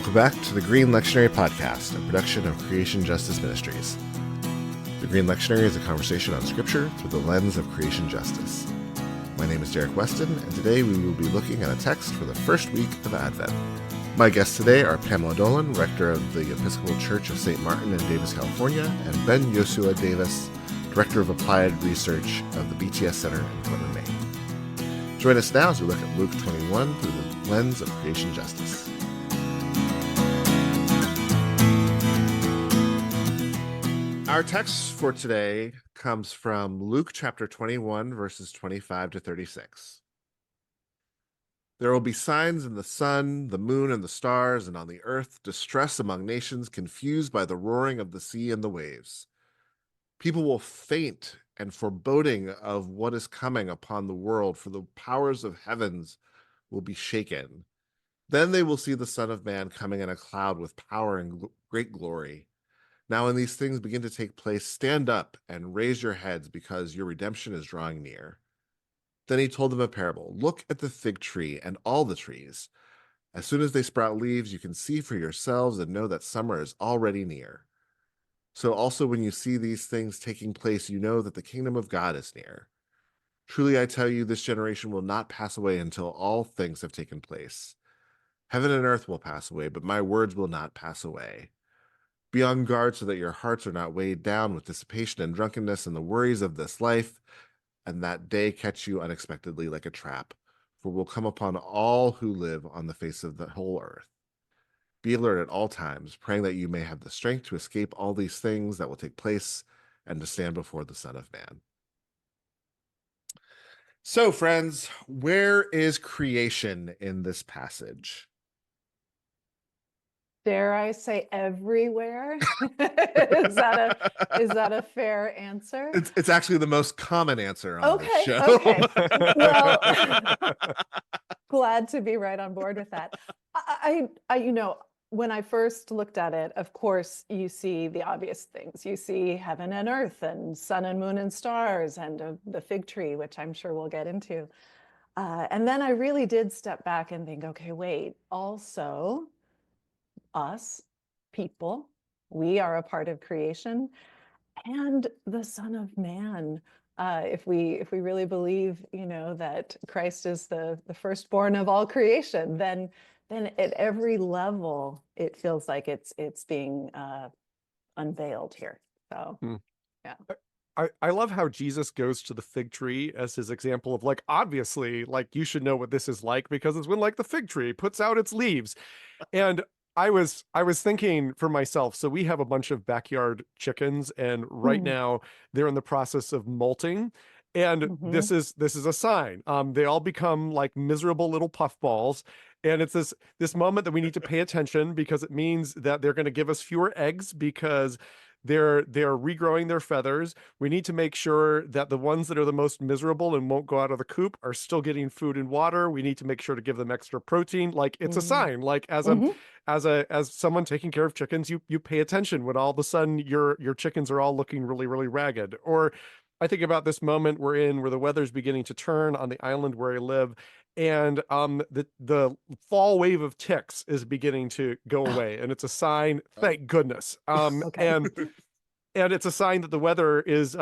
Welcome back to the Green Lectionary Podcast, a production of Creation Justice Ministries. The Green Lectionary is a conversation on Scripture through the lens of creation justice. My name is Derek Weston, and today we will be looking at a text for the first week of Advent. My guests today are Pamela Dolan, Rector of the Episcopal Church of St. Martin in Davis, California, and Ben Yosua-Davis, Director of Applied Research of the BTS Center in Portland, Maine. Join us now as we look at Luke 21 through the lens of creation justice. Our text for today comes from Luke chapter 21, verses 25 to 36. There will be signs in the sun, the moon, and the stars, and on the earth distress among nations, confused by the roaring of the sea and the waves. People will faint and foreboding of what is coming upon the world, for the powers of heavens will be shaken. Then they will see the Son of Man coming in a cloud with power and great glory. Now, when these things begin to take place, stand up and raise your heads, because your redemption is drawing near. Then he told them a parable. Look at the fig tree and all the trees. As soon as they sprout leaves, you can see for yourselves and know that summer is already near. So also when you see these things taking place, you know that the kingdom of God is near. Truly I tell you, this generation will not pass away until all things have taken place. Heaven and earth will pass away, but my words will not pass away. Be on guard so that your hearts are not weighed down with dissipation and drunkenness and the worries of this life, and that day catch you unexpectedly like a trap, for will come upon all who live on the face of the whole earth. Be alert at all times, praying that you may have the strength to escape all these things that will take place and to stand before the Son of Man. So, friends, where is creation in this passage? Dare I say everywhere? Is that a fair answer? It's actually the most common answer on this show. Okay. Well, glad to be right on board with that. I when I first looked at it, of course, you see the obvious things. You see heaven and earth and sun and moon and stars and the fig tree, which I'm sure we'll get into. And then I really did step back and think, okay, wait, also us, people, we are a part of creation, and the Son of Man. If we really believe, that Christ is the firstborn of all creation, then at every level it feels like it's being unveiled here. So, yeah. I love how Jesus goes to the fig tree as his example of, like, obviously, like, you should know what this is like, because it's when, like, the fig tree puts out its leaves. And I was thinking for myself, so we have a bunch of backyard chickens, and right now they're in the process of molting. And this is a sign. They all become like miserable little puffballs. And it's this moment that we need to pay attention, because it means that they're going to give us fewer eggs, because they're regrowing their feathers. We need to make sure that the ones that are the most miserable and won't go out of the coop are still getting food and water. We need to make sure to give them extra protein. Like, it's a sign. Like, as someone taking care of chickens, you pay attention when all of a sudden your chickens are all looking really, really ragged. Or I think about this moment we're in where the weather's beginning to turn on the island where I live, and the fall wave of ticks is beginning to go away, and it's a sign, thank goodness. Okay. And it's a sign that the weather is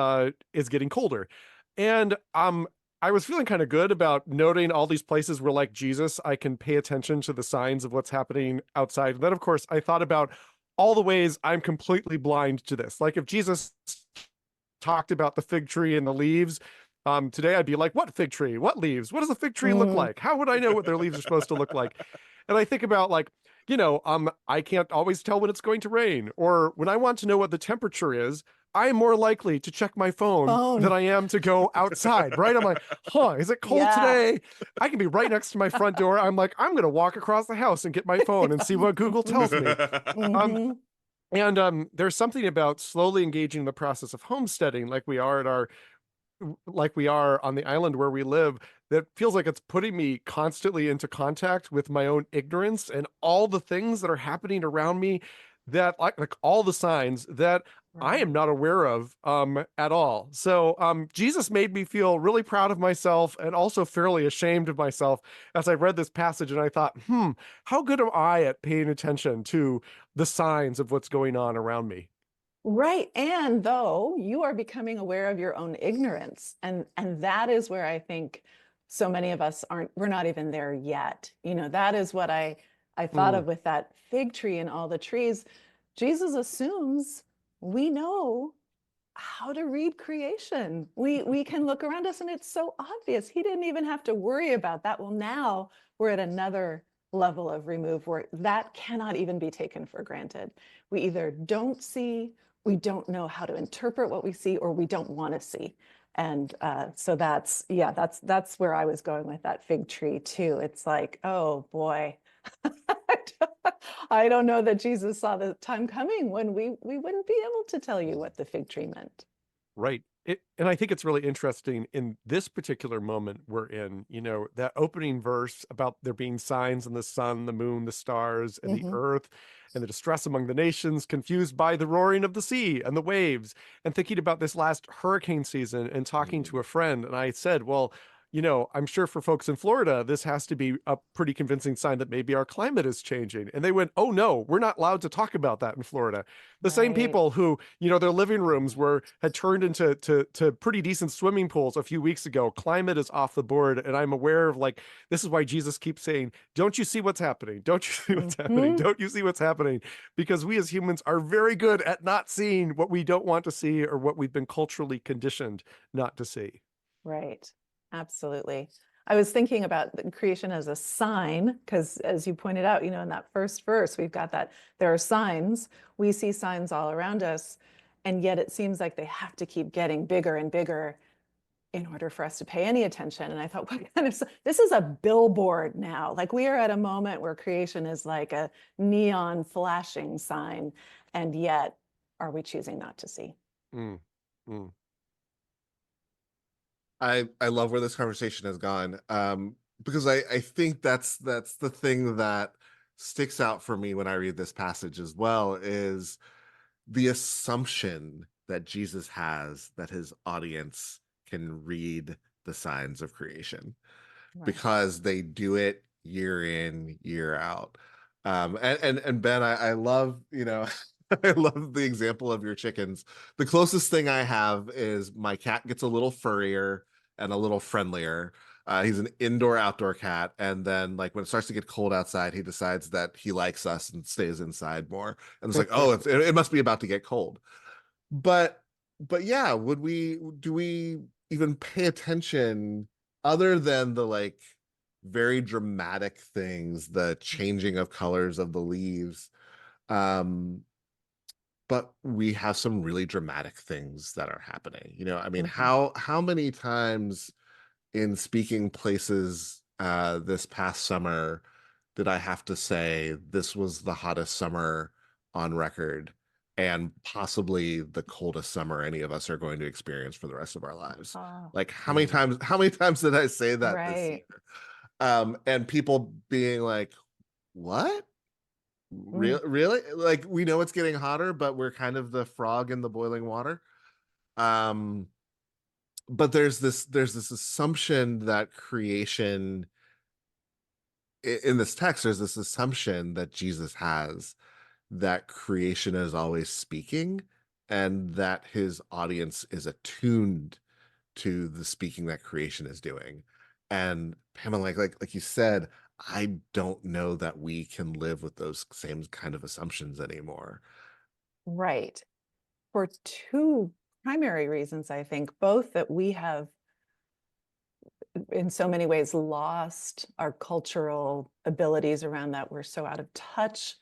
getting colder. And I was feeling kind of good about noting all these places where, like Jesus, I can pay attention to the signs of what's happening outside. And then, of course, I thought about all the ways I'm completely blind to this. Like, if Jesus talked about the fig tree and the leaves, today I'd be like, what fig tree? What leaves? What does a fig tree look like? How would I know what their leaves are supposed to look like? And I think about, like, I can't always tell when it's going to rain, or when I want to know what the temperature is, I'm more likely to check my phone than I am to go outside, right? I'm like, is it cold today? I can be right next to my front door. I'm like, I'm going to walk across the house and get my phone and see what Google tells me. And there's something about slowly engaging in the process of homesteading, like we are on the island where we live, that feels like it's putting me constantly into contact with my own ignorance and all the things that are happening around me, that like all the signs that I am Right. not aware of at all. So Jesus made me feel really proud of myself and also fairly ashamed of myself as I read this passage. And I thought, how good am I at paying attention to the signs of what's going on around me? Right. And though you are becoming aware of your own ignorance, and that is where I think so many of us aren't, we're not even there yet. That is what I thought Mm, of with that fig tree and all the trees. Jesus assumes we know how to read creation. We can look around us and it's so obvious. He didn't even have to worry about that. Well, now we're at another level of remove where that cannot even be taken for granted. We either don't see, we don't know how to interpret what we see, or we don't want to see. And so that's where I was going with that fig tree too. It's like, oh boy, I don't know that Jesus saw the time coming when we wouldn't be able to tell you what the fig tree meant. right. And I think it's really interesting in this particular moment we're in, that opening verse about there being signs in the sun, the moon, the stars, and the Mhm. earth, and the distress among the nations, confused by the roaring of the sea and the waves, and thinking about this last hurricane season and talking to a friend. And I said, well, I'm sure for folks in Florida, this has to be a pretty convincing sign that maybe our climate is changing. And they went, oh, no, we're not allowed to talk about that in Florida. The same Right. people who, their living rooms had turned into to pretty decent swimming pools a few weeks ago. Climate is off the board. And I'm aware of this is why Jesus keeps saying, don't you see what's happening? Don't you see what's happening? Mhm. Don't you see what's happening? Because we as humans are very good at not seeing what we don't want to see or what we've been culturally conditioned not to see. Right. Absolutely. I was thinking about the creation as a sign, because as you pointed out, in that first verse, we've got that there are signs. We see signs all around us, and yet it seems like they have to keep getting bigger and bigger in order for us to pay any attention. And I thought, what kind of, this is a billboard now. Like we are at a moment where creation is like a neon flashing sign, and yet are we choosing not to see? Mm, mm, I love where this conversation has gone. Because I think that's the thing that sticks out for me when I read this passage as well, is the assumption that Jesus has that his audience can read the signs of creation, Right. because they do it year in, year out. And Ben, I love, I love the example of your chickens. The closest thing I have is my cat gets a little furrier and a little friendlier. He's an indoor outdoor cat, and then like when it starts to get cold outside, he decides that he likes us and stays inside more. And it's like, oh, it must be about to get cold. But yeah, do we even pay attention other than the like very dramatic things, the changing of colors of the leaves? Um, but we have some really dramatic things that are happening. I mean, Mhm. how many times in speaking places this past summer did I have to say this was the hottest summer on record and possibly the coldest summer any of us are going to experience for the rest of our lives? Oh, Like mm. how many times did I say that this year? right. And people being like, "What? Mm. Really? Like we know it's getting hotter, but we're kind of the frog in the boiling water." Um, but there's this assumption that creation in this text, there's this assumption that Jesus has that creation is always speaking and that his audience is attuned to the speaking that creation is doing. And Pamela, like you said, I don't know that we can live with those same kind of assumptions anymore. Right. For two primary reasons, I think, both that we have in so many ways lost our cultural abilities around that. We're so out of touch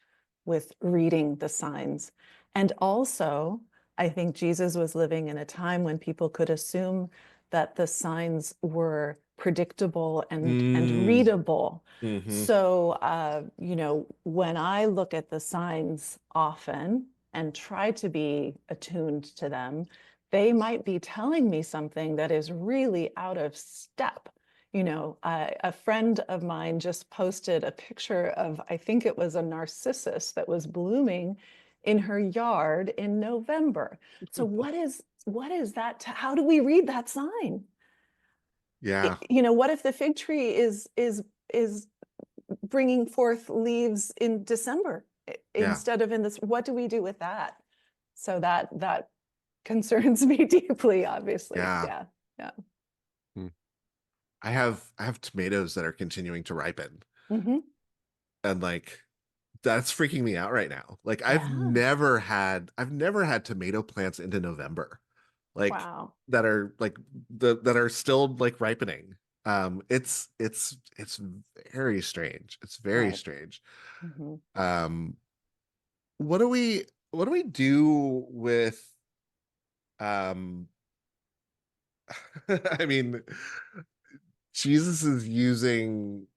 with reading the signs. And also, I think Jesus was living in a time when people could assume that the signs were predictable and Mm, readable. hmm. So, when I look at the signs often and try to be attuned to them, they might be telling me something that is really out of step. A friend of mine just posted a picture of, I think it was a narcissus that was blooming in her yard in November. So what is that? How do we read that sign? Yeah. What if the fig tree is bringing forth leaves in December instead of in this? What do we do with that? So that concerns me deeply, obviously. Yeah. Yeah. I have tomatoes that are continuing to ripen. Mm-hmm. And like that's freaking me out right now. Like I've Yeah. never had tomato plants into November. Like Wow. that are like that are still like ripening. It's very strange. It's very Right. strange. Mm-hmm. What do we do with um I mean Jesus is using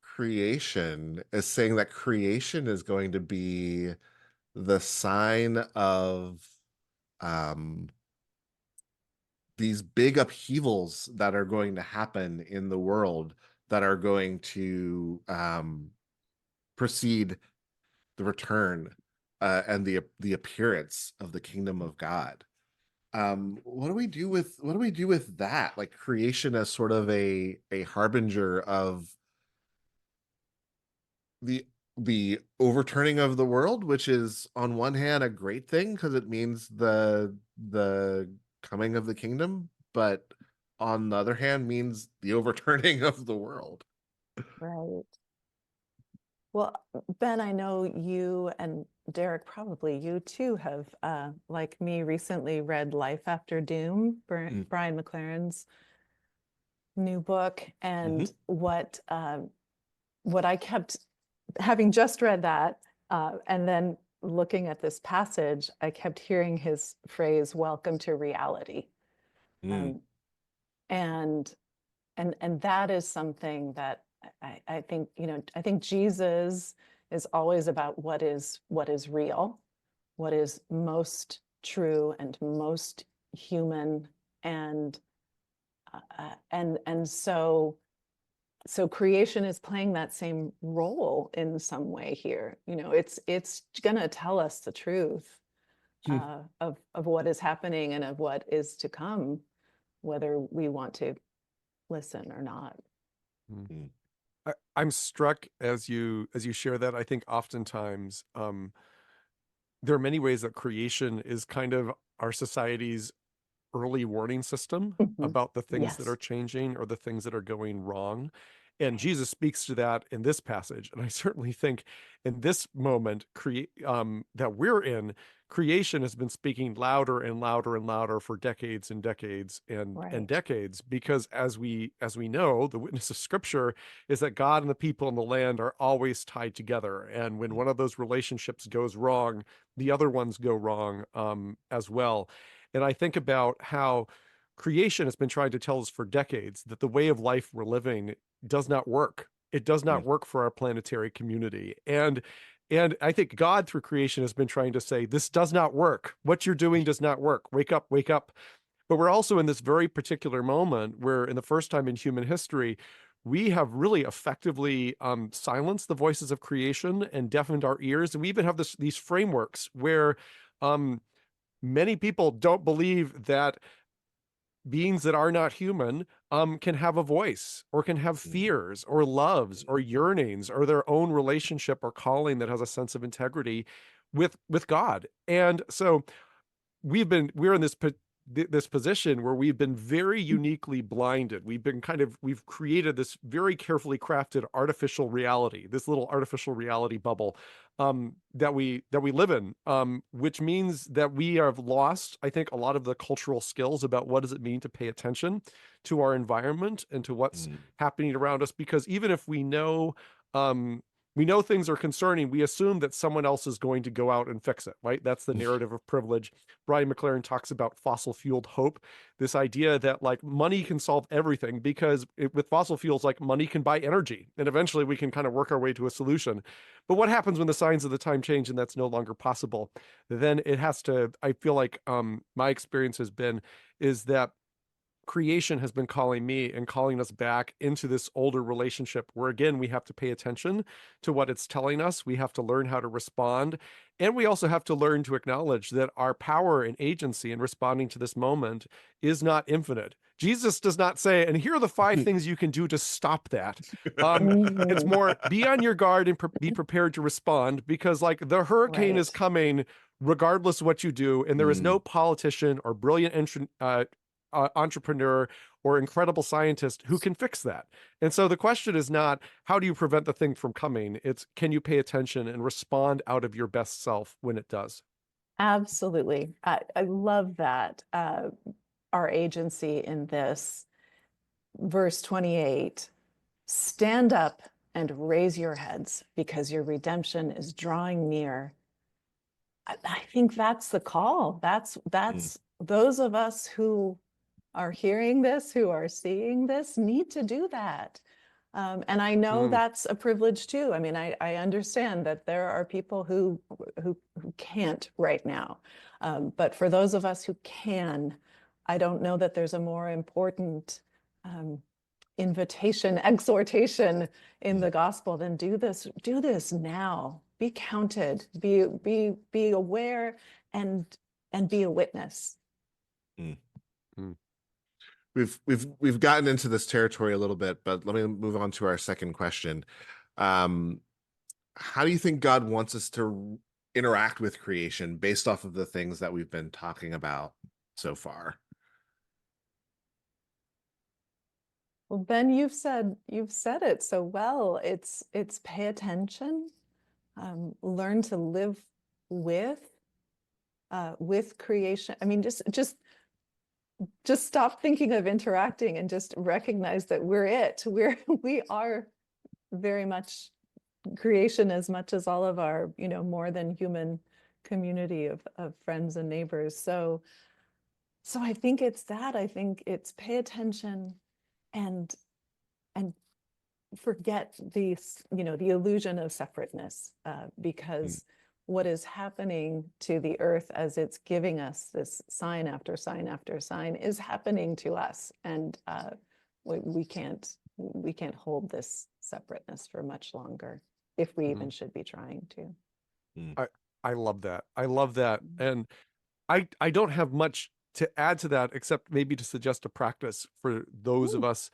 creation as saying that creation is going to be the sign of um these big upheavals that are going to happen in the world that are going to precede the return and the appearance of the kingdom of God. What do we do with that? Like creation as sort of a harbinger of the the overturning of the world, which is on one hand a great thing because it means the coming of the kingdom, but on the other hand means the overturning of the world. Right. Well, Ben, I know you and Derek, probably you too, have, like me, recently read Life After Doom, Mm. Brian McLaren's new book. And what I kept, having just read that, and then looking at this passage, I kept hearing his phrase, "Welcome to reality." Mm. And that is something that I think, I think Jesus is always about what is real, what is most true and most human, and so creation is playing that same role in some way here. It's gonna tell us the truth of what is happening and of what is to come, whether we want to listen or not. Mm. I'm struck as you share that. I think oftentimes there are many ways that creation is kind of our society's early warning system Mhm. about the things that Yes. are changing or the things that are going wrong. And Jesus speaks to that in this passage. And I certainly think in this moment that we're in, creation has been speaking louder and louder and louder for decades and decades and Right. decades, because as we know, the witness of Scripture is that God and the people and the land are always tied together. And when one of those relationships goes wrong, the other ones go wrong as well. And I think about how creation has been trying to tell us for decades that the way of life we're living does not work. It does not work for our planetary community. And I think God through creation has been trying to say, this does not work. What you're doing does not work. Wake up, wake up. But we're also in this very particular moment where, in the first time in human history, we have really effectively silenced the voices of creation and deafened our ears. And we even have these frameworks where many people don't believe that beings that are not human can have a voice or can have fears or loves or yearnings or their own relationship or calling that has a sense of integrity with God. And so we're in this position where we've been very uniquely blinded. We've created this very carefully crafted artificial reality, this little artificial reality bubble that we live in, which means that we have lost, I think, a lot of the cultural skills about what does it mean to pay attention to our environment and to what's happening around us. Because even if we know things are concerning, we assume that someone else is going to go out and fix it, right? That's the narrative of privilege. Brian McLaren talks about fossil fueled hope, this idea that like money can solve everything because with fossil fuels, like money can buy energy and eventually we can kind of work our way to a solution. But what happens when the signs of the time change and that's no longer possible? Then it has to, I feel like my experience has been, is that creation has been calling me and calling us back into this older relationship where, again, we have to pay attention to what it's telling us. We have to learn how to respond. And we also have to learn to acknowledge that our power and agency in responding to this moment is not infinite. Jesus does not say, and here are the 5 things you can do to stop that. It's more, be on your guard and be prepared to respond, because like the hurricane is Right. coming regardless of what you do. And there is no politician or brilliant entrepreneur or incredible scientist who can fix that. And so the question is not, how do you prevent the thing from coming? It's, can you pay attention and respond out of your best self when it does? Absolutely. I love that. Our agency in this. Verse 28, stand up and raise your heads because your redemption is drawing near. I think that's the call. That's those of us who are hearing this, who are seeing this, need to do that. And I know that's a privilege too. I mean, I understand that there are people who can't right now. But for those of us who can, I don't know that there's a more important invitation, exhortation in the gospel than do this now. Be counted, be aware, and be a witness. We've gotten into this territory a little bit, but let me move on to our second question. How do you think God wants us to interact with creation based off of the things that we've been talking about so far? Well, Ben, you've said it so well. It's pay attention, learn to live with creation. I mean, just stop thinking of interacting and just recognize that we are very much creation as much as all of our, more than human community of friends and neighbors. So I think it's that. I think it's pay attention and forget the illusion of separateness, because what is happening to the earth as it's giving us this sign after sign after sign is happening to us, and we can't hold this separateness for much longer, if we even should be trying to. I love that. I love that. And I don't have much to add to that, except maybe to suggest a practice for those of us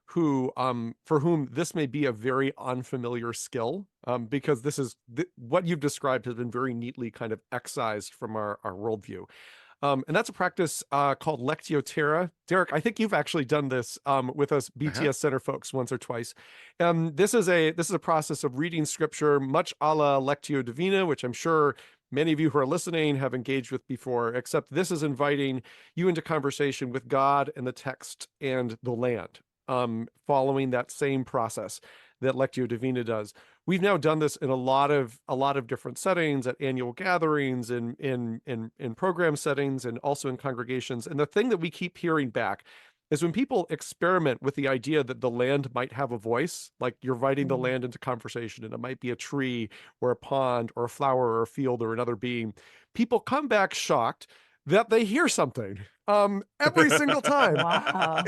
who, for whom this may be a very unfamiliar skill, because this is what you've described has been very neatly kind of excised from our worldview. And that's a practice called Lectio Terra. Derek, I think you've actually done this with us BTS Center folks once or twice. This is a process of reading scripture, much a la Lectio Divina, which I'm sure many of you who are listening have engaged with before, except this is inviting you into conversation with God and the text and the land, following that same process that Lectio Divina does. We've now done this in a lot of different settings, at annual gatherings, in program settings, and also in congregations. And the thing that we keep hearing back is when people experiment with the idea that the land might have a voice, like you're inviting the land into conversation, and it might be a tree or a pond or a flower or a field or another being, people come back shocked that they hear something every single time. Wow.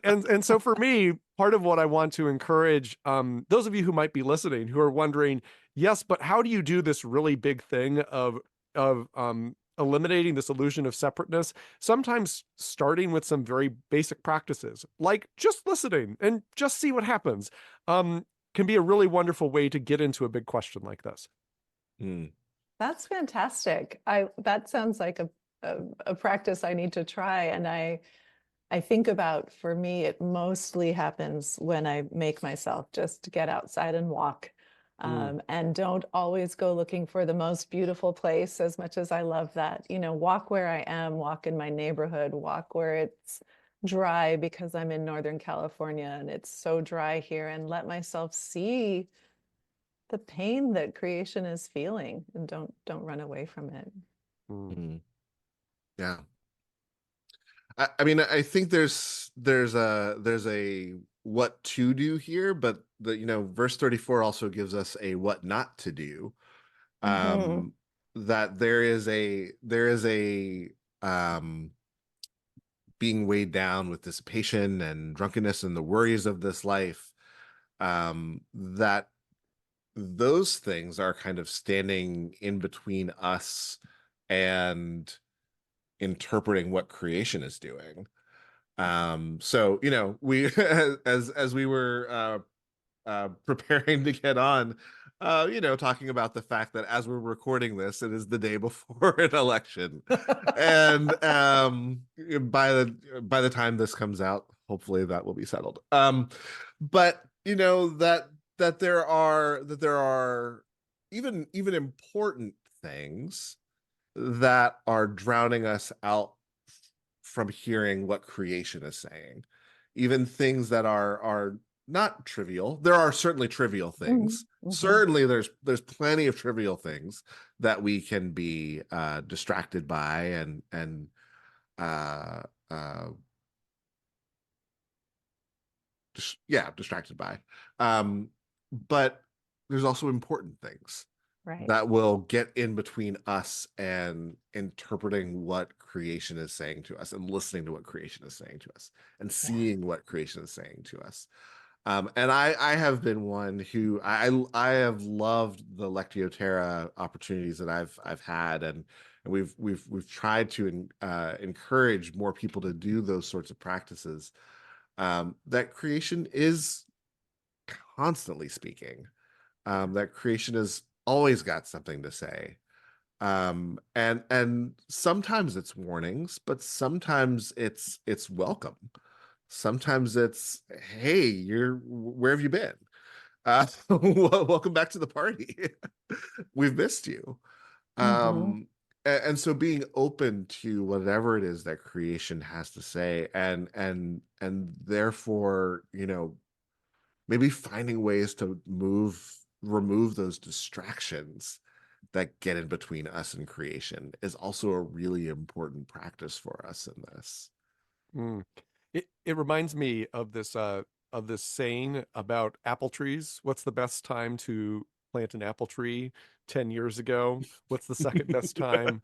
And so for me, part of what I want to encourage those of you who might be listening who are wondering, yes, but how do you do this really big thing of eliminating this illusion of separateness? Sometimes starting with some very basic practices, like just listening and just see what happens, can be a really wonderful way to get into a big question like this. That's fantastic. That sounds like a practice I need to try. And I think about, for me, it mostly happens when I make myself just get outside and walk, and don't always go looking for the most beautiful place, as much as I love that. Walk where I am, walk in my neighborhood, walk where it's dry, because I'm in Northern California and it's so dry here, and let myself see the pain that creation is feeling, and don't run away from it. Yeah. I mean, I think there's a what to do here, but verse 34 also gives us a what not to do. That there is a being weighed down with dissipation and drunkenness and the worries of this life, that those things are kind of standing in between us and interpreting what creation is doing. So, we as we were preparing to get on, talking about the fact that as we're recording this, it is the day before an election. And by the time this comes out, hopefully that will be settled. But that there are even important things that are drowning us out from hearing what creation is saying. Even things that are not trivial. There are certainly trivial things. Mhm. Certainly there's plenty of trivial things that we can be distracted by and uh distracted by. But there's also important things Right. that will get in between us and interpreting what creation is saying to us and listening to what creation is saying to us and seeing what creation is saying to us. And I have been one who I have loved the Lectio Terra opportunities that I've had, and we've tried to encourage more people to do those sorts of practices. That creation is constantly speaking. That creation has always got something to say. And sometimes it's warnings, but sometimes it's welcome. Sometimes it's, hey, where have you been? Welcome back to the party. We've missed you. Mhm. And so being open to whatever it is that creation has to say, and therefore, maybe finding ways to remove those distractions that get in between us and creation is also a really important practice for us in this. Mm. It reminds me of this saying about apple trees. What's the best time to plant an apple tree 10 years ago? What's the second best time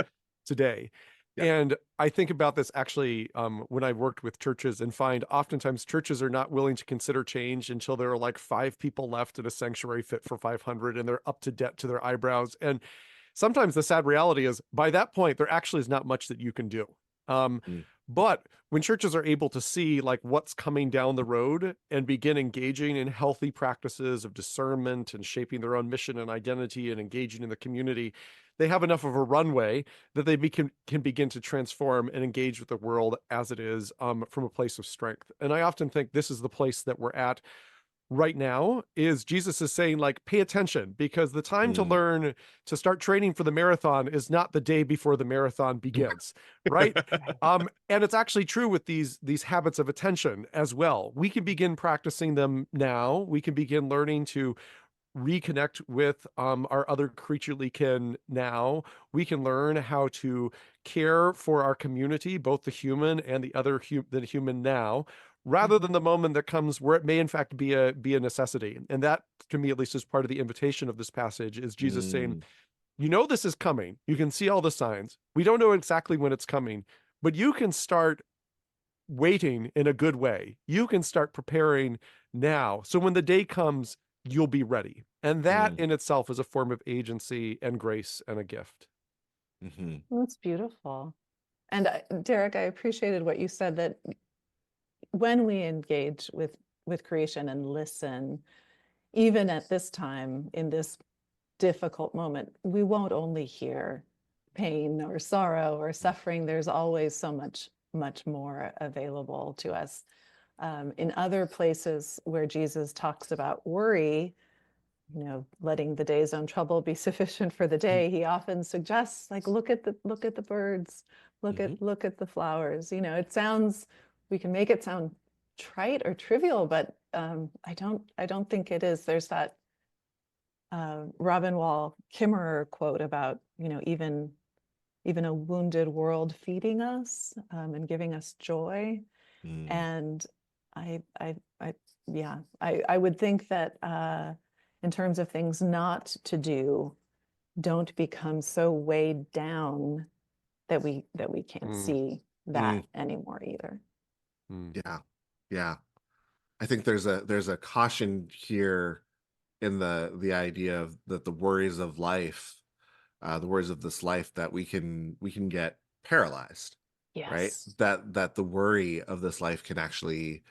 today? Yeah. And I think about this actually when I've worked with churches and find oftentimes churches are not willing to consider change until there are like 5 people left in a sanctuary fit for 500 and they're up to debt to their eyebrows. And sometimes the sad reality is by that point, there actually is not much that you can do. Um, Mm. but when churches are able to see like what's coming down the road and begin engaging in healthy practices of discernment and shaping their own mission and identity and engaging in the community, they have enough of a runway that they can begin to transform and engage with the world as it is from a place of strength. And I often think this is the place that we're at right now. Is Jesus is saying like pay attention, because the time to learn to start training for the marathon is not the day before the marathon begins, right? And it's actually true with these habits of attention as well. We can begin practicing them now. We can begin learning to reconnect with our other creaturely kin now. We can learn how to care for our community, both the human and the other the human now, rather than the moment that comes where it may in fact be a necessity. And that, to me at least, is part of the invitation of this passage, is Jesus saying, Mm. this is coming. You can see all the signs. We don't know exactly when it's coming, but you can start waiting in a good way. You can start preparing now. So when the day comes, you'll be ready. And that Mm. in itself is a form of agency and grace and a gift. Mm-hmm. That's beautiful. And Derek, I appreciated what you said, that when we engage with creation and listen, even at this time, in this difficult moment, we won't only hear pain or sorrow or suffering. There's always so much more available to us. In other places where Jesus talks about worry, letting the day's own trouble be sufficient for the day, he often suggests, like, look at the birds, look at the flowers. We can make it sound trite or trivial, but I don't think it is. There's that Robin Wall Kimmerer quote about, even a wounded world feeding us and giving us joy. Mm. And I would think that in terms of things not to do, don't become so weighed down that we can't see that anymore either. Yeah. I think there's a caution here in the idea of that the worries of life, the worries of this life, that we can get paralyzed, right? Yes. That the worry of this life can actually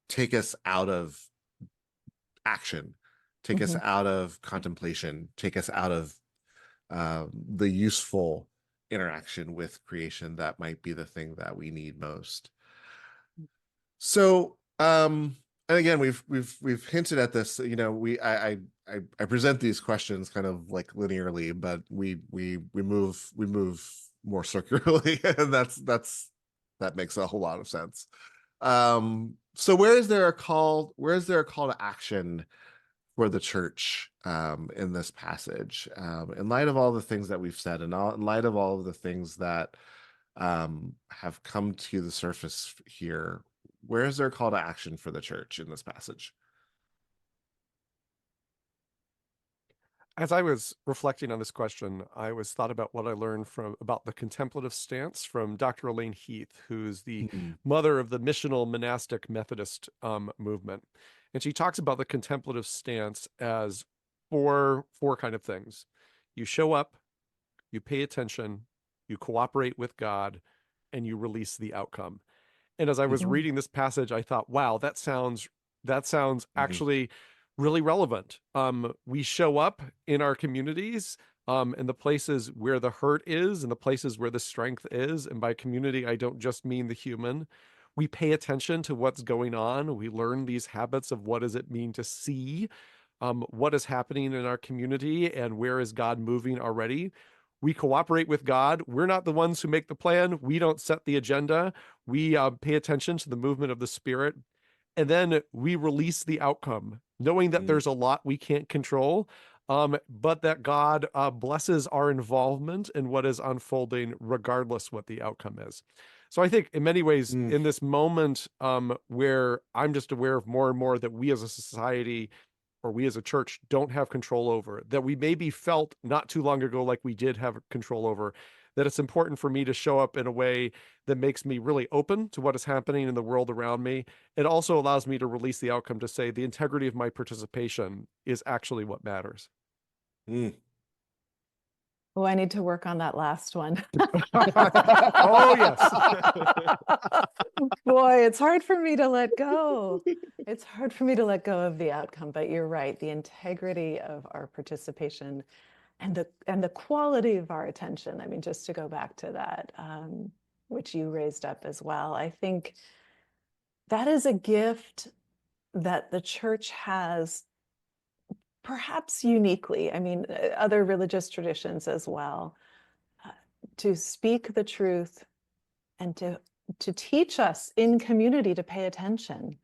take us out of action, take us out of contemplation, take us out of the useful interaction with creation that might be the thing that we need most. So, and again, we've hinted at this. You know, I present these questions kind of like linearly, but we move more circularly, and that makes a whole lot of sense. So where is there a call to action for the church in this passage, in light of all the things that we've said, and in light of all of the things that have come to the surface here? Where is there a call to action for the church in this passage? As I was reflecting on this question, I was thought about what I learned about the contemplative stance from Dr. Elaine Heath, who's the mother of the missional monastic Methodist movement. And she talks about the contemplative stance as four kind of things. You show up, you pay attention, you cooperate with God, and you release the outcome. And as I was reading this passage, I thought, wow, that sounds actually really relevant. We show up in our communities, in the places where the hurt is and the places where the strength is. And by community, I don't just mean the human. We pay attention to what's going on. We learn these habits of what does it mean to see what is happening in our community and where is God moving already. We cooperate with God. We're not the ones who make the plan. We don't set the agenda. We pay attention to the movement of the Spirit. And then we release the outcome, knowing that there's a lot we can't control, but that God blesses our involvement in what is unfolding, regardless what the outcome is. So I think in many ways, in this moment where I'm just aware of more and more that we as a society or we as a church don't have control over, that we maybe felt not too long ago like we did have control over, that it's important for me to show up in a way that makes me really open to what is happening in the world around me. It also allows me to release the outcome to say the integrity of my participation is actually what matters. Oh, I need to work on that last one. Oh, yes. Boy, it's hard for me to let go. It's hard for me to let go of the outcome, but you're right. The integrity of our participation and the quality of our attention. I mean, just to go back to that, which you raised up as well, I think that is a gift that the church has, perhaps uniquely, I mean, other religious traditions as well, to speak the truth and to teach us in community to pay attention,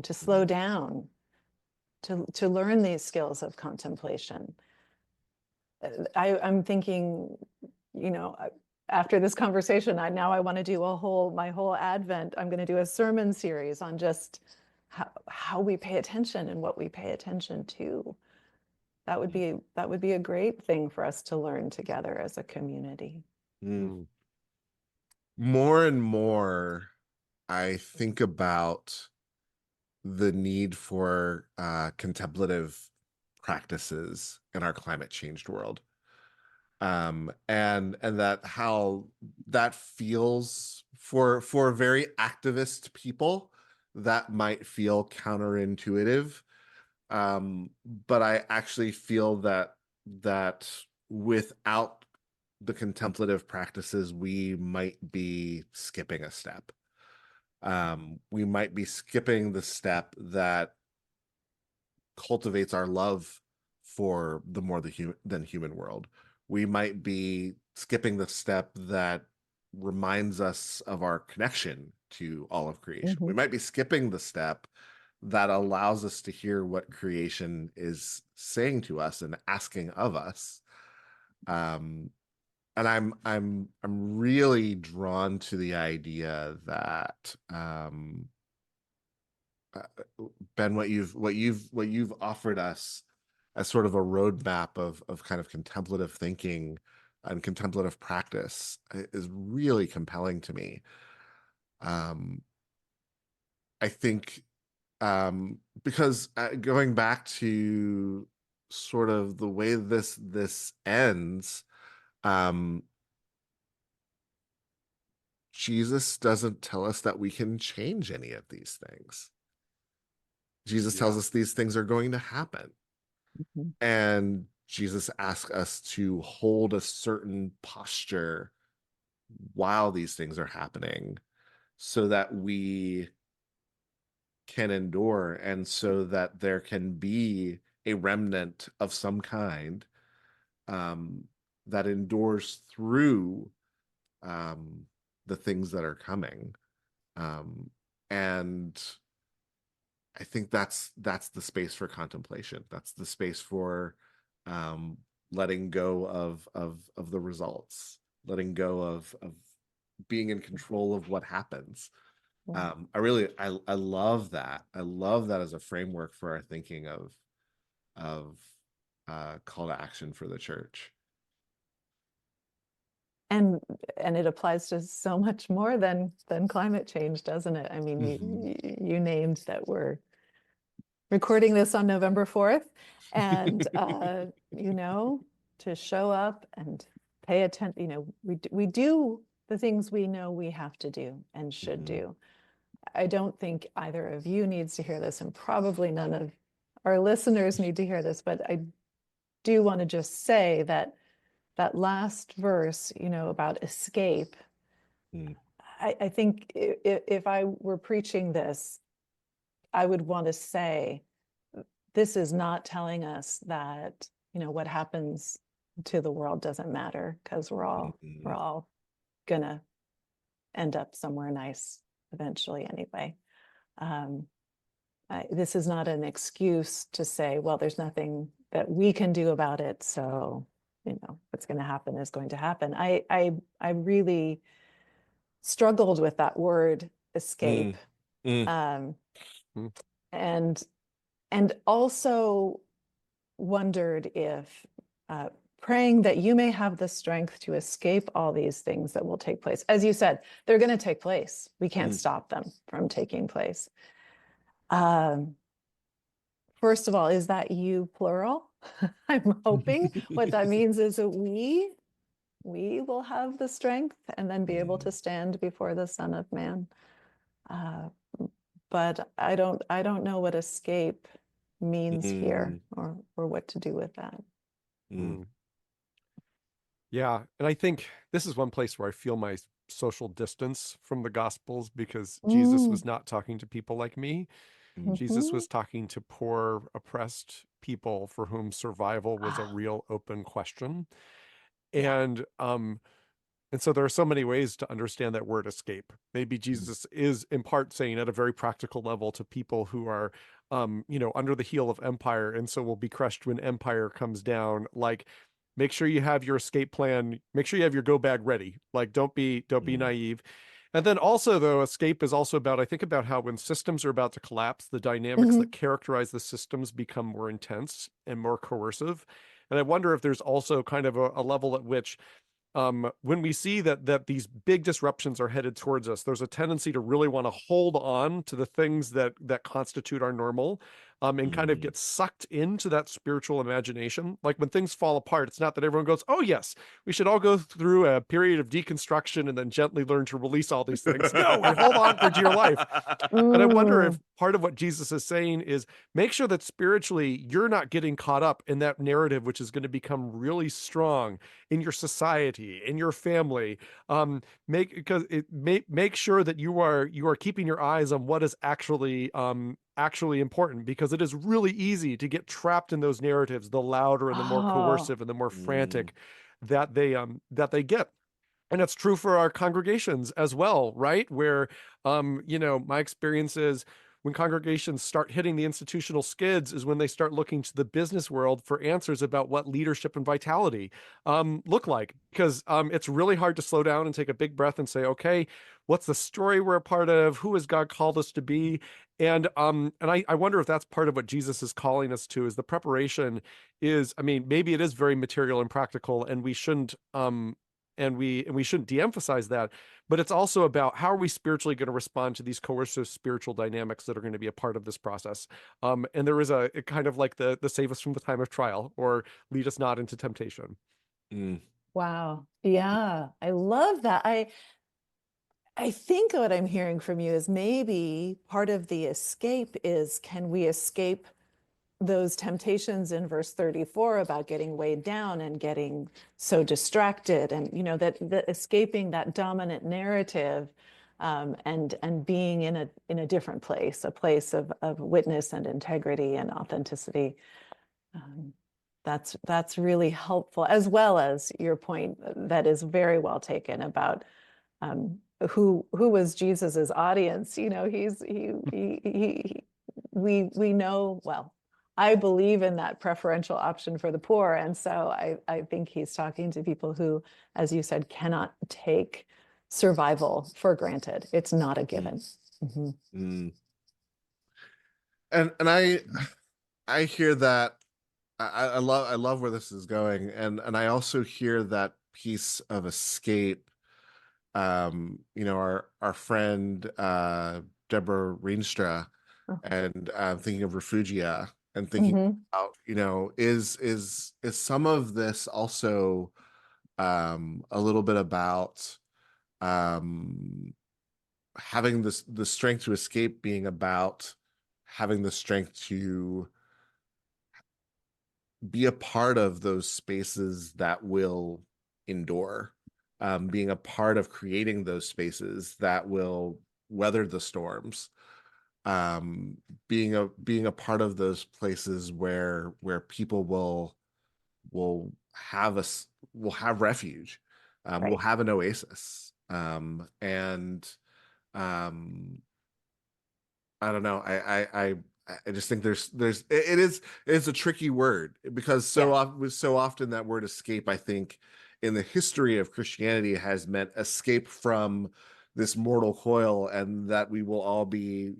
to slow down, to learn these skills of contemplation. I'm thinking, you know, after this conversation, I want to do my whole Advent. I'm going to do a sermon series on just how we pay attention and what we pay attention to. That would be a great thing for us to learn together as a community. More and more, I think about the need for contemplative practices in our climate changed world, and that how that feels for very activist people, that might feel counterintuitive, but I actually feel that without the contemplative practices, we might be skipping a step. We might be skipping the step that cultivates our love for the more than human world. We might be skipping the step that reminds us of our connection to all of creation. We might be skipping the step that allows us to hear what creation is saying to us and asking of us. And I'm really drawn to the idea that Ben, what you've offered us as sort of a roadmap of kind of contemplative thinking and contemplative practice is really compelling to me. I think because going back to sort of the way this ends, Jesus doesn't tell us that we can change any of these things. Jesus tells us these things are going to happen. Mhm. And Jesus asks us to hold a certain posture while these things are happening so that we can endure and so that there can be a remnant of some kind that endures through the things that are coming. And I think that's the space for contemplation. That's the space for letting go of the results, letting go of being in control of what happens. Yeah. I love that. I love that as a framework for our thinking of call to action for the church. And it applies to so much more than climate change, doesn't it? I mean, you named that we're recording this on November 4th, and to show up and pay attention. We do the things we know we have to do and should do. I don't think either of you needs to hear this, and probably none of our listeners need to hear this, but I do want to just say that last verse, about escape, I think if I were preaching this, I would want to say, this is not telling us that, what happens to the world doesn't matter, because we're all gonna end up somewhere nice eventually anyway. This is not an excuse to say, well, there's nothing that we can do about it, so what's going to happen is going to happen. I really struggled with that word escape. And also wondered if praying that you may have the strength to escape all these things that will take place. As you said, they're going to take place. We can't stop them from taking place. First of all, is that you plural? I'm hoping what that means is that we will have the strength and then be able to stand before the Son of Man. But I don't know what escape means here, or what to do with that. Yeah, and I think this is one place where I feel my social distance from the Gospels, because Jesus was not talking to people like me. Jesus was talking to poor, oppressed people for whom survival was a real open question. And so there are so many ways to understand that word escape. Maybe Jesus is in part saying at a very practical level to people who are under the heel of empire, and so will be crushed when empire comes down, like, make sure you have your escape plan, make sure you have your go bag ready. Like, don't be naive. And then also, though, escape is also about, I think about how when systems are about to collapse, the dynamics that characterize the systems become more intense and more coercive. And I wonder if there's also kind of a level at which when we see that these big disruptions are headed towards us, there's a tendency to really want to hold on to the things that constitute our normal, and kind of get sucked into that spiritual imagination. Like when things fall apart, it's not that everyone goes, oh yes, we should all go through a period of deconstruction and then gently learn to release all these things. No, we hold on for dear life. And I wonder if part of what Jesus is saying is make sure that spiritually you're not getting caught up in that narrative, which is going to become really strong in your society, in your family. Make sure that you are keeping your eyes on what is actually important, because it is really easy to get trapped in those narratives, the louder and the more coercive and the more frantic that they get. And it's true for our congregations as well, right? Where my experience is when congregations start hitting the institutional skids is when they start looking to the business world for answers about what leadership and vitality look like. Because it's really hard to slow down and take a big breath and say, okay, what's the story we're a part of? Who has God called us to be? And I wonder if that's part of what Jesus is calling us to, is the preparation is, I mean, maybe it is very material and practical, and we shouldn't de-emphasize that, but it's also about how are we spiritually going to respond to these coercive spiritual dynamics that are going to be a part of this process. And there is a kind of like the save us from the time of trial, or lead us not into temptation. Mm. Wow. Yeah, I love that. I think what I'm hearing from you is maybe part of the escape is, can we escape those temptations in verse 34 about getting weighed down and getting so distracted, and that escaping that dominant narrative, and being in a different place, a place of witness and integrity and authenticity. That's really helpful, as well as your point that is very well taken about who was Jesus's audience. We know, well, I believe in that preferential option for the poor, and so I think he's talking to people who, as you said, cannot take survival for granted. It's not a given. Mhm. Mm. And I hear that. I love where this is going, and I also hear that piece of escape. Our friend Deborah Rienstra, Oh. and thinking of Refugia, and thinking Mhm. about, is some of this also a little bit about having the strength to escape, being about having the strength to be a part of those spaces that will endure, being a part of creating those spaces that will weather the storms, being a part of those places where people will have us will have refuge, will Right. have an oasis, and I don't know. I just think it's a tricky word, because so often that word escape, I think, in the history of Christianity, has meant escape from this mortal coil, and that we will all be,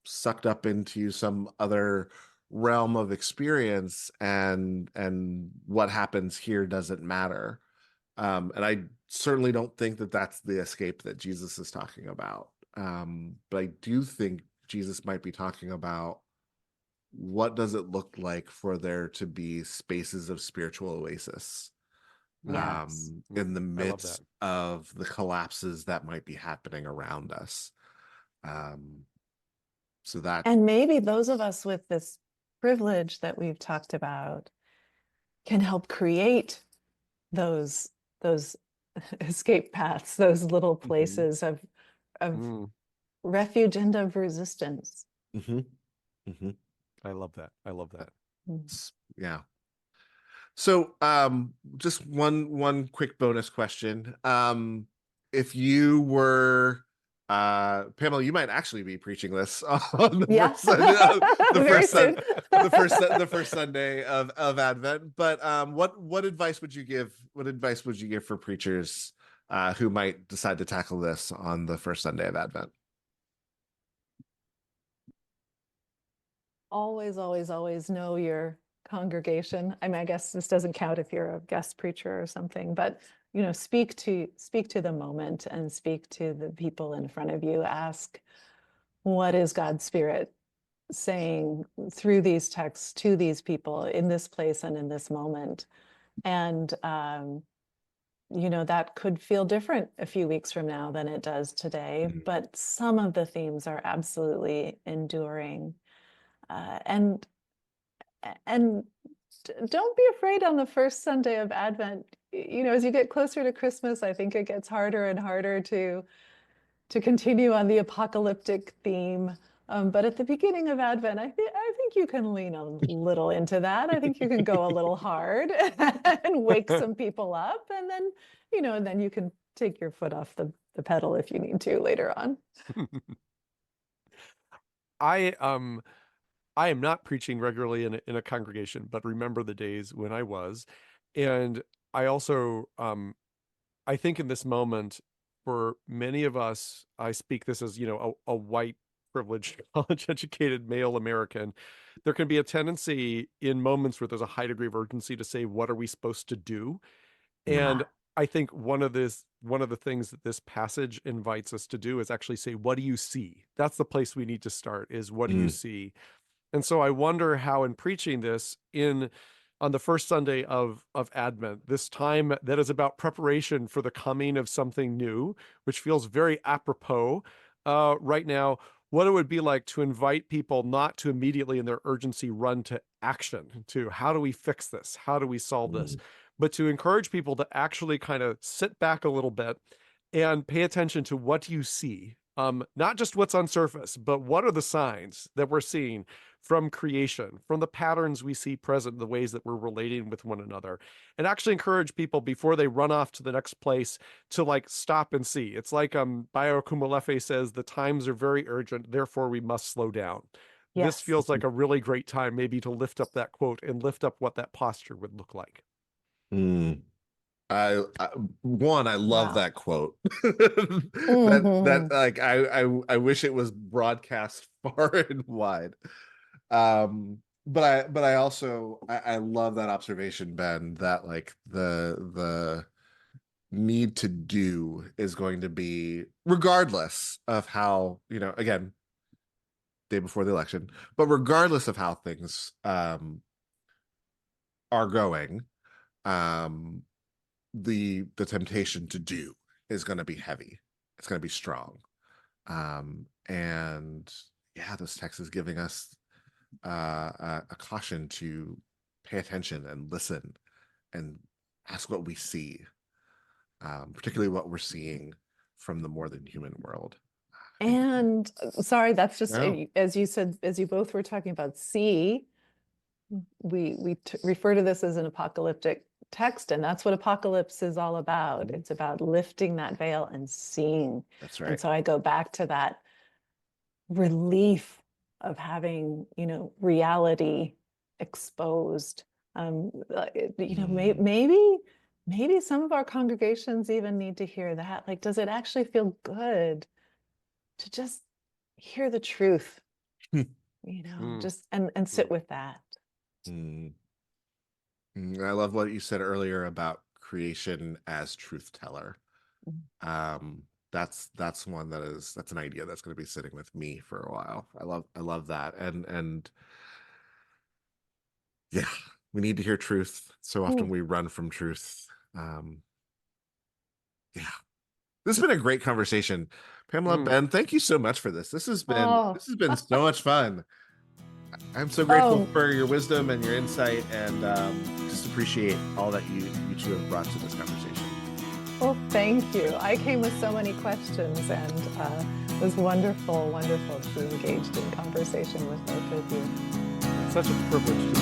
sucked up into some other realm of experience, and what happens here doesn't matter. And I certainly don't think that that's the escape that Jesus is talking about. But I do think Jesus might be talking about, what does it look like for there to be spaces of spiritual oasis, Yes. in the I love that. midst of the collapses that might be happening around us. So that, And maybe those of us with this privilege that we've talked about can help create those escape paths, those little places of Mm, refuge and of resistance. Mhm. Mhm. I love that. I love that. Yeah. So, just one quick bonus question. If you were, Pamela, you might actually be preaching this on the Yeah. first Sunday, Very soon. the first Sunday of Advent. But what advice would you give? What advice would you give for preachers who might decide to tackle this on the first Sunday of Advent? Always, always, always know your congregation. I mean, I guess this doesn't count if you're a guest preacher or something, but speak to the moment and speak to the people in front of you. Ask, what is God's Spirit saying through these texts to these people in this place and in this moment? And that could feel different a few weeks from now than it does today, but some of the themes are absolutely enduring. And don't be afraid on the first Sunday of Advent. As you get closer to Christmas, I think it gets harder and harder to continue on the apocalyptic theme. But at the beginning of Advent, I think you can lean a little into that. I think you can go a little hard and wake some people up, and then you can take your foot off the pedal if you need to later on. I am not preaching regularly in a congregation, but remember the days when I was. And I also I think in this moment, for many of us, I speak this as, a white, privileged, college educated male American, there can be a tendency in moments where there's a high degree of urgency to say, what are we supposed to do? And I think one of the things that this passage invites us to do is actually say, what do you see? That's the place we need to start, is what do you see? And so I wonder how, in preaching this on the first Sunday of Advent, this time that is about preparation for the coming of something new, which feels very apropos right now, what it would be like to invite people not to immediately in their urgency run to action, to how do we fix this? How do we solve this? But to encourage people to actually kind of sit back a little bit and pay attention to what do you see? Not just what's on surface, but what are the signs that we're seeing from creation, from the patterns we see present in the ways that we're relating with one another, and actually encourage people before they run off to the next place to like stop and see. It's like Bayo Kumalefe says, the times are very urgent, therefore we must slow down. This Yes. feels like a really great time maybe to lift up that quote and lift up what that posture would look like. I love Wow. that quote. Mhm. that like I wish it was broadcast far and wide. But I also I love that observation, Ben, that like the need to do is going to be regardless of how, again, day before the election, but regardless of how things are going, the temptation to do is going to be heavy. It's going to be strong. And yeah, this text is giving us a caution to pay attention and listen and ask what we see, particularly what we're seeing from the more than human world. And sorry, that's just, No. as you said, as you both were talking about see, we refer to this as an apocalyptic text, and that's what apocalypse is all about. It's about lifting that veil and seeing. That's right. And so I go back to that relief of having, reality exposed. Maybe some of our congregations even need to hear that. Like, does it actually feel good to just hear the truth? Just and sit with that. I love what you said earlier about creation as truth teller. That's an idea that's going to be sitting with me for a while. I love that. And yeah, we need to hear truth. So often we run from truth. Yeah. This has been a great conversation. Pamela, Ben, thank you so much for this. This has been so much fun. I'm so grateful for your wisdom and your insight, and just appreciate all that you two have brought to this conversation. Well, thank you. I came with so many questions, and it was wonderful to be engaged in conversation with both of you. It's such a privilege to be.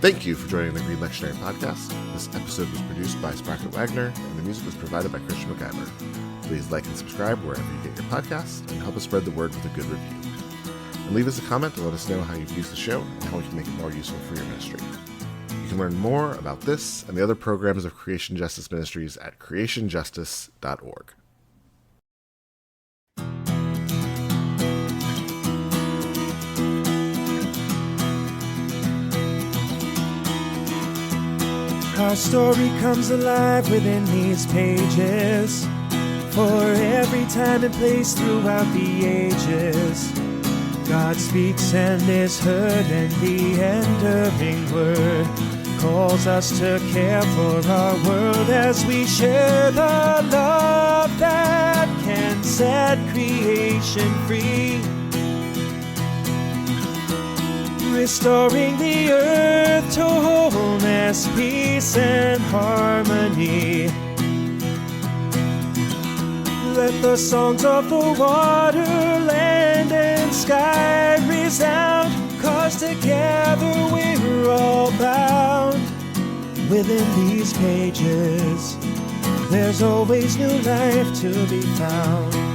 Thank you for joining the Green Lectionary Podcast. This episode was produced by Sprocket Wagner, and the music was provided by Christian McIver. Please like and subscribe wherever you get your podcasts, and help us spread the word with a good review. And leave us a comment to let us know how you've used the show and how we can make it more useful for your ministry. You can learn more about this and the other programs of Creation Justice Ministries at creationjustice.org. Our story comes alive within these pages, for every time and place throughout the ages. God speaks and is heard, and the enduring word calls us to care for our world as we share the love that can set creation free. Restoring the earth to wholeness, peace, and harmony. Let the songs of the water, land, and sky resound, 'cause together we're all bound within these pages. There's always new life to be found.